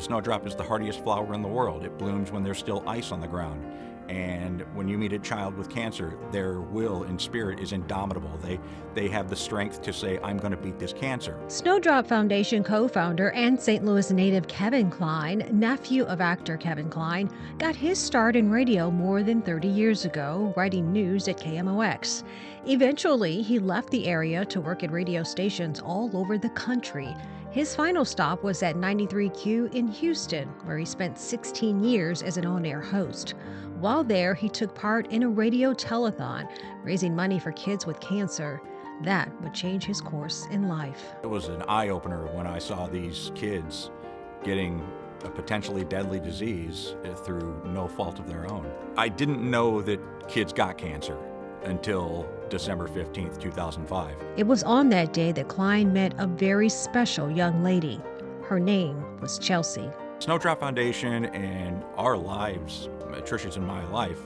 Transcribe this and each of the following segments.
snowdrop is the hardiest flower in the world. It blooms when there's still ice on the ground. And when you meet a child with cancer, their will and spirit is indomitable. They have the strength to say, I'm going to beat this cancer. Snowdrop Foundation co-founder and St. Louis native Kevin Kline, nephew of actor Kevin Kline, got his start in radio more than 30 years ago, writing news at KMOX. Eventually, he left the area to work at radio stations all over the country. His final stop was at 93Q in Houston, where he spent 16 years as an on-air host. While there, he took part in a radio telethon, raising money for kids with cancer. That would change his course in life. It was an eye-opener when I saw these kids getting a potentially deadly disease through no fault of their own. I didn't know that kids got cancer until December 15th, 2005. It was on that day that Kline met a very special young lady. Her name was Chelsey. Snowdrop Foundation and our lives, Tricia's and my life,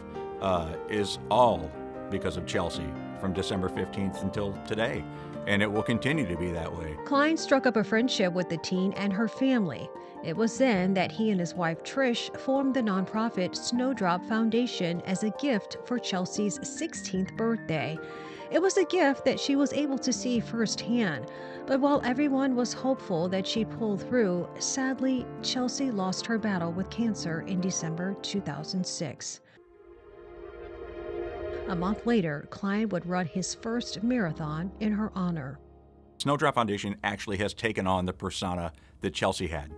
is all because of Chelsey from December 15th until today. And it will continue to be that way. Kline struck up a friendship with the teen and her family. It was then that he and his wife Trish formed the nonprofit Snowdrop Foundation as a gift for Chelsey's 16th birthday. It was a gift that she was able to see firsthand. But while everyone was hopeful that she'd pull through, sadly, Chelsey lost her battle with cancer in December 2006. A month later, Kline would run his first marathon in her honor. Snowdrop Foundation actually has taken on the persona that Chelsey had.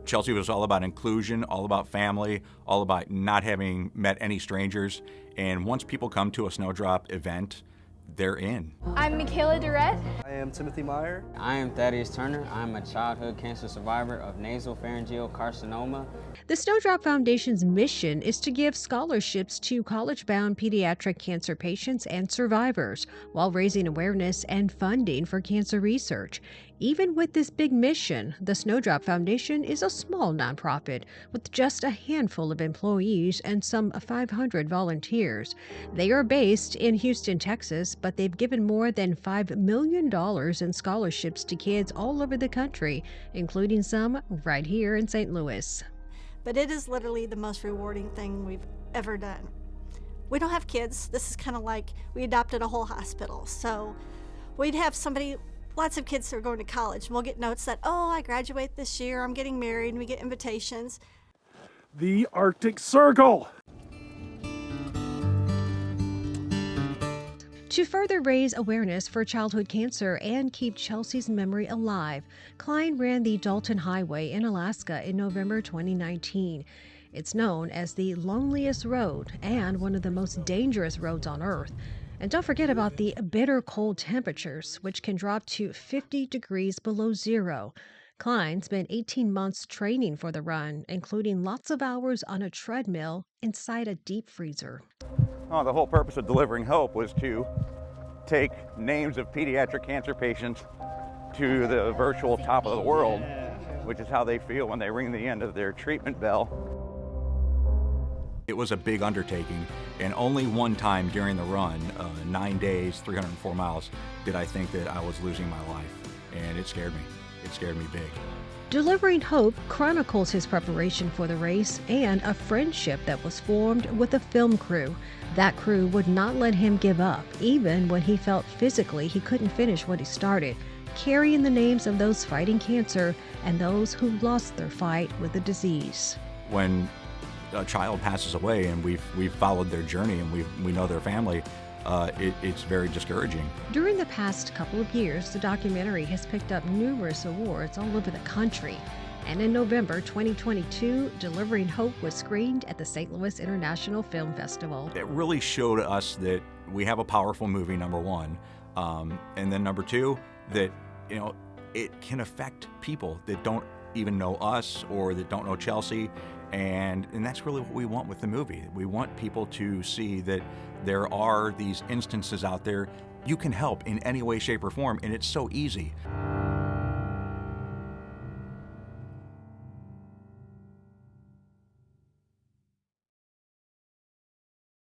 Chelsey was all about inclusion, all about family, all about not having met any strangers. And once people come to a Snowdrop event, they're in. I'm Michaela Durrett. I am Timothy Meyer. I am Thaddeus Turner. I'm a childhood cancer survivor of nasopharyngeal carcinoma. The Snowdrop Foundation's mission is to give scholarships to college-bound pediatric cancer patients and survivors while raising awareness and funding for cancer research. Even with this big mission, the Snowdrop Foundation is a small nonprofit with just a handful of employees and some 500 volunteers. They are based in Houston, Texas, but they've given more than $5 million in scholarships to kids all over the country, including some right here in St. Louis. But it is literally the most rewarding thing we've ever done. We don't have kids. This is kind of like we adopted a whole hospital. So we'd have lots of kids that are going to college, and we'll get notes that, oh, I graduate this year, I'm getting married, and we get invitations. The Arctic Circle. To further raise awareness for childhood cancer and keep Chelsey's memory alive, Kline ran the Dalton Highway in Alaska in November 2019. It's known as the loneliest road and one of the most dangerous roads on Earth. And don't forget about the bitter cold temperatures, which can drop to 50 degrees below zero. Kline spent 18 months training for the run, including lots of hours on a treadmill inside a deep freezer. Oh, the whole purpose of delivering hope was to take names of pediatric cancer patients to the virtual top of the world, which is how they feel when they ring the end of their treatment bell. It was a big undertaking, and only one time during the run, 9 days, 304 miles, did I think that I was losing my life, and it scared me. It scared me big. Delivering Hope chronicles his preparation for the race and a friendship that was formed with a film crew. That crew would not let him give up, even when he felt physically he couldn't finish what he started, carrying the names of those fighting cancer and those who lost their fight with the disease. When a child passes away and we've followed their journey and we know their family, it's very discouraging. During the past couple of years, the documentary has picked up numerous awards all over the country. And in November 2022, Delivering Hope was screened at the St. Louis International Film Festival. It really showed us that we have a powerful movie, number one, and then number two, that it can affect people that don't even know us or that don't know Chelsey. And that's really what we want with the movie. We want people to see that there are these instances out there you can help in any way, shape, or form, and it's so easy.